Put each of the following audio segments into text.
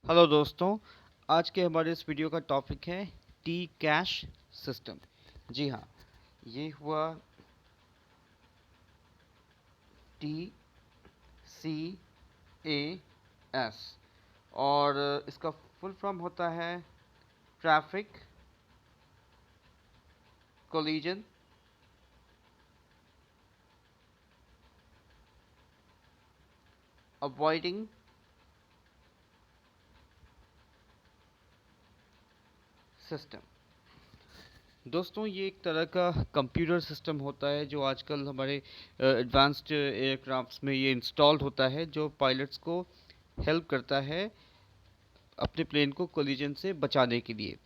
Hello दोस्तों। आज के हमारे इस वीडियो का टॉपिक है टी कैश सिस्टम। जी हाँ, ये हुआ टी सी ए एस और इसका फुल फॉर्म होता है ट्रैफिक कोलिजन अवॉइडिंग सिस्टम। दोस्तों, ये एक तरह का कंप्यूटर सिस्टम होता है जो आजकल हमारे एडवांस्ड एयरक्राफ्ट्स में ये इंस्टॉल्ड होता है, जो पायलट्स को हेल्प करता है अपने प्लेन को कोलिजन से बचाने के लिए।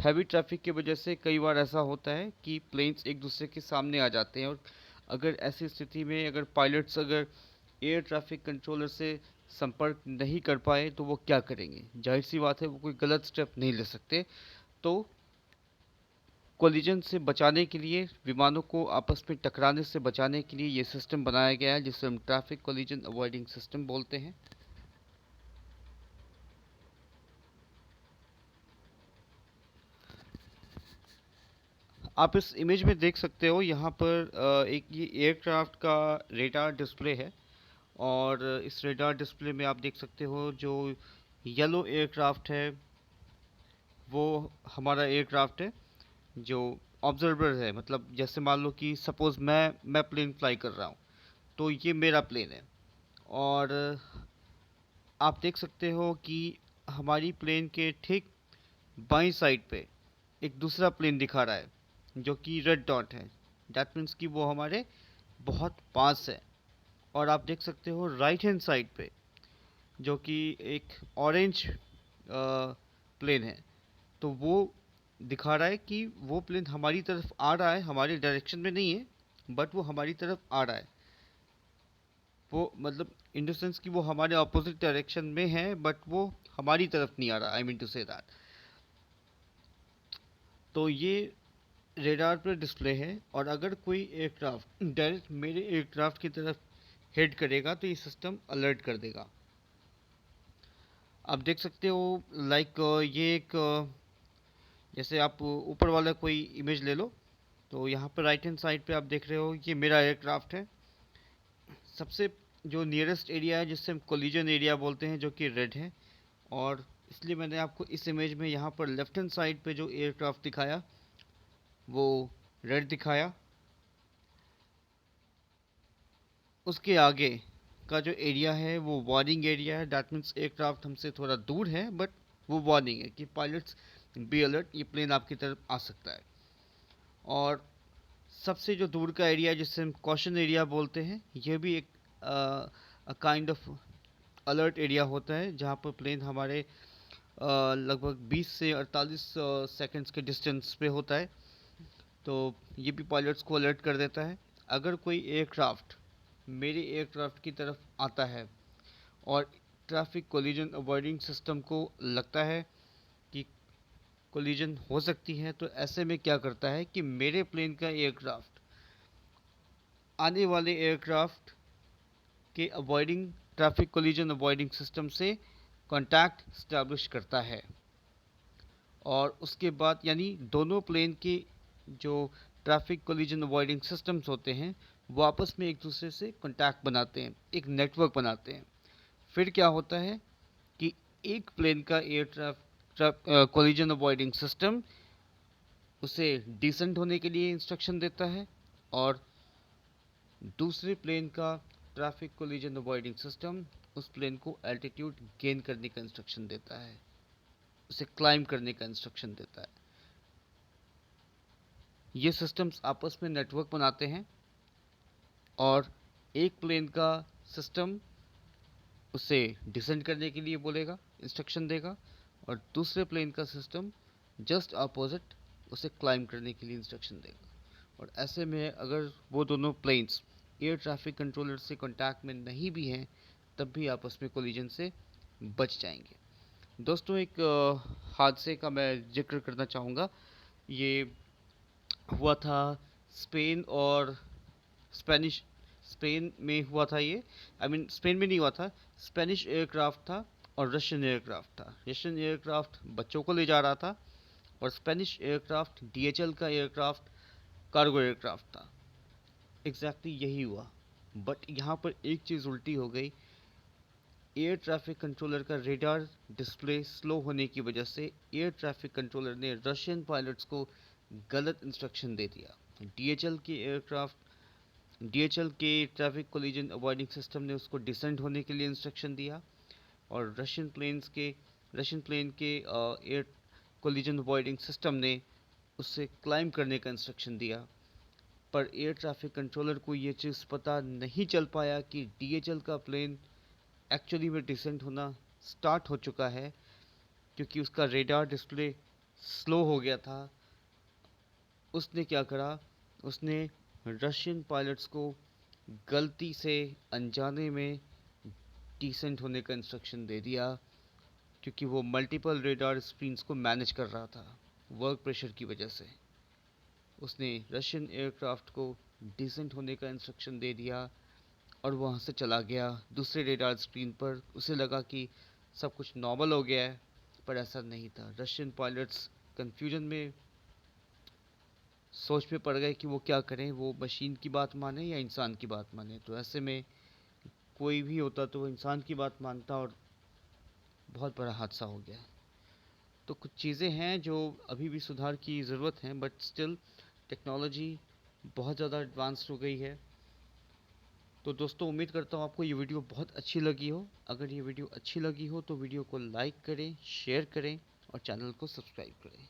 हैवी ट्रैफिक की वजह से कई बार ऐसा होता है कि प्लेन्स एक दूसरे के सामने आ जाते हैं, और अगर ऐसी स्थिति में अगर पायलट्स अगर एयर ट्रैफिक कंट्रोलर से संपर्क नहीं कर पाए तो वो क्या करेंगे? जाहिर सी बात है, वो कोई गलत स्टेप नहीं ले सकते। तो कोलिजन से बचाने के लिए, विमानों को आपस में टकराने से बचाने के लिए ये सिस्टम बनाया गया है, जिसे हम ट्रैफिक कोलिजन अवॉइडिंग सिस्टम बोलते हैं। आप इस इमेज में देख सकते हो, यहाँ पर एक ये एयरक्राफ्ट का रेडार डिस्प्ले है, और इस रेडार डिस्प्ले में आप देख सकते हो जो येलो एयरक्राफ्ट है वो हमारा एयरक्राफ्ट है जो ऑब्जर्वर है। मतलब जैसे मान लो कि सपोज मैं प्लेन फ्लाई कर रहा हूँ, तो ये मेरा प्लेन है। और आप देख सकते हो कि हमारी प्लेन के ठीक बाईं साइड पे एक दूसरा प्लेन दिखा रहा है जो कि रेड डॉट है। डैट मीन्स कि वो हमारे बहुत पास है। और आप देख सकते हो राइट हैंड साइड पे जो कि एक ऑरेंज प्लेन है, तो वो दिखा रहा है कि वो प्लेन हमारी तरफ आ रहा है, हमारी डायरेक्शन में नहीं है, बट वो हमारी तरफ आ रहा है। वो मतलब इन द सेंस कि वो हमारे ऑपोजिट डायरेक्शन में है, बट वो हमारी तरफ नहीं आ रहा। I mean to say that. तो ये रेडार पर डिस्प्ले है, और अगर कोई एयरक्राफ्ट डायरेक्ट मेरे एयरक्राफ्ट की तरफ हेड करेगा तो ये सिस्टम अलर्ट कर देगा। आप देख सकते हो लाइक ये एक जैसे आप ऊपर वाला कोई इमेज ले लो, तो यहाँ पर राइट हैंड साइड पे आप देख रहे हो ये मेरा एयरक्राफ्ट है। सबसे जो नियरेस्ट एरिया है जिससे हम कोलिजन एरिया बोलते हैं, जो कि रेड है। और इसलिए मैंने आपको इस इमेज में यहाँ पर लेफ्ट हैंड साइड पे जो एयरक्राफ्ट दिखाया वो रेड दिखाया। उसके आगे का जो एरिया है वो वार्निंग एरिया है। डैट मीन्स एयरक्राफ्ट हमसे थोड़ा दूर है, बट वो वार्निंग है कि पायलट्स बी अलर्ट, ये प्लेन आपकी तरफ आ सकता है। और सबसे जो दूर का एरिया जिसे हम कॉशन एरिया बोलते हैं, यह भी एक काइंड ऑफ अलर्ट एरिया होता है, जहाँ पर प्लेन हमारे लगभग 20 से 48 सेकंड्स के डिस्टेंस पे होता है। तो ये भी पायलट्स को अलर्ट कर देता है। अगर कोई एयरक्राफ्ट मेरे एयरक्राफ्ट की तरफ आता है और ट्रैफिक कोलिजन अवॉइडिंग सिस्टम को लगता है कि कोलिजन हो सकती है, तो ऐसे में क्या करता है कि मेरे प्लेन का एयरक्राफ्ट आने वाले एयरक्राफ्ट के avoiding traffic collision avoiding system से कांटेक्ट स्टैब्लिश करता है। और उसके बाद यानी दोनों प्लेन के जो ट्रैफिक कोलिजन अवॉइडिंग सिस्टम्स होते हैं वो आपस में एक दूसरे से कांटेक्ट बनाते हैं, एक नेटवर्क बनाते हैं। फिर क्या होता है कि एक प्लेन का एयर कोलिजन अवॉइडिंग सिस्टम उसे डिसेंट होने के लिए इंस्ट्रक्शन देता है, और दूसरे प्लेन का ट्रैफिक कोलिजन अवॉइडिंग सिस्टम उस प्लेन को एल्टीट्यूड गेन करने का इंस्ट्रक्शन देता है, उसे क्लाइंब करने का इंस्ट्रक्शन देता है। ये सिस्टम्स आपस में नेटवर्क बनाते हैं, और एक प्लेन का सिस्टम उसे डिसेंड करने के लिए बोलेगा, इंस्ट्रक्शन देगा, और दूसरे प्लेन का सिस्टम जस्ट अपोजिट उसे क्लाइंब करने के लिए इंस्ट्रक्शन देगा। और ऐसे में अगर वो दोनों प्लेन्स एयर ट्रैफिक कंट्रोलर से कांटेक्ट में नहीं भी हैं, तब भी आपस में कोलिजन से बच जाएंगे। दोस्तों, एक हादसे का मैं जिक्र करना चाहूँगा। ये हुआ था स्पेन और स्पेनिश स्पेन में हुआ था ये। आई मीन स्पेन में नहीं हुआ था, स्पेनिश एयरक्राफ्ट था, और रशियन एयरक्राफ्ट था। रशियन एयरक्राफ्ट बच्चों को ले जा रहा था और स्पेनिश एयरक्राफ्ट डीएचएल का एयरक्राफ्ट कार्गो एयरक्राफ्ट था। एग्जैक्टली यही हुआ, बट यहाँ पर एक चीज़ उल्टी हो गई। एयर ट्रैफिक कंट्रोलर का रेडार डिस्प्ले स्लो होने की वजह से एयर ट्रैफिक कंट्रोलर ने रशियन पायलट्स को गलत इंस्ट्रक्शन दे दिया। डीएचएल के एयरक्राफ्ट डीएचएल के ट्रैफिक कोलिजन अवॉइडिंग सिस्टम ने उसको डिसेंट होने के लिए इंस्ट्रक्शन दिया और रशियन प्लेन के एयर कोलिजन अवॉइडिंग सिस्टम ने उससे क्लाइंब करने का इंस्ट्रक्शन दिया। पर एयर ट्रैफिक कंट्रोलर को ये चीज़ पता नहीं चल पाया कि डीएचएल का प्लेन एक्चुअली में डिसेंट होना स्टार्ट हो चुका है, क्योंकि उसका रेडार डिस्प्ले स्लो हो गया था। उसने क्या करा, उसने रशियन पायलट्स को गलती से अनजाने में डिसेंट होने का इंस्ट्रक्शन दे दिया, क्योंकि वो मल्टीपल रेडार स्क्रीन्स को मैनेज कर रहा था वर्क प्रेशर की वजह से। उसने रशियन एयरक्राफ्ट को डिसेंट होने का इंस्ट्रक्शन दे दिया और वहाँ से चला गया दूसरे रेडार स्क्रीन पर। उसे लगा कि सब कुछ नॉर्मल हो गया है, पर ऐसा नहीं था। रशियन पायलट्स कंफ्यूजन में सोच में पड़ गए कि वो क्या करें, वो मशीन की बात माने या इंसान की बात माने। तो ऐसे में कोई भी होता तो वो इंसान की बात मानता और बहुत बड़ा हादसा हो गया। तो कुछ चीज़ें हैं जो अभी भी सुधार की ज़रूरत है, बट स्टिल टेक्नोलॉजी बहुत ज़्यादा एडवांस्ड हो गई है। तो दोस्तों, उम्मीद करता हूँ आपको ये वीडियो बहुत अच्छी लगी हो। अगर ये वीडियो अच्छी लगी हो तो वीडियो को लाइक करें, शेयर करें और चैनल को सब्सक्राइब करें।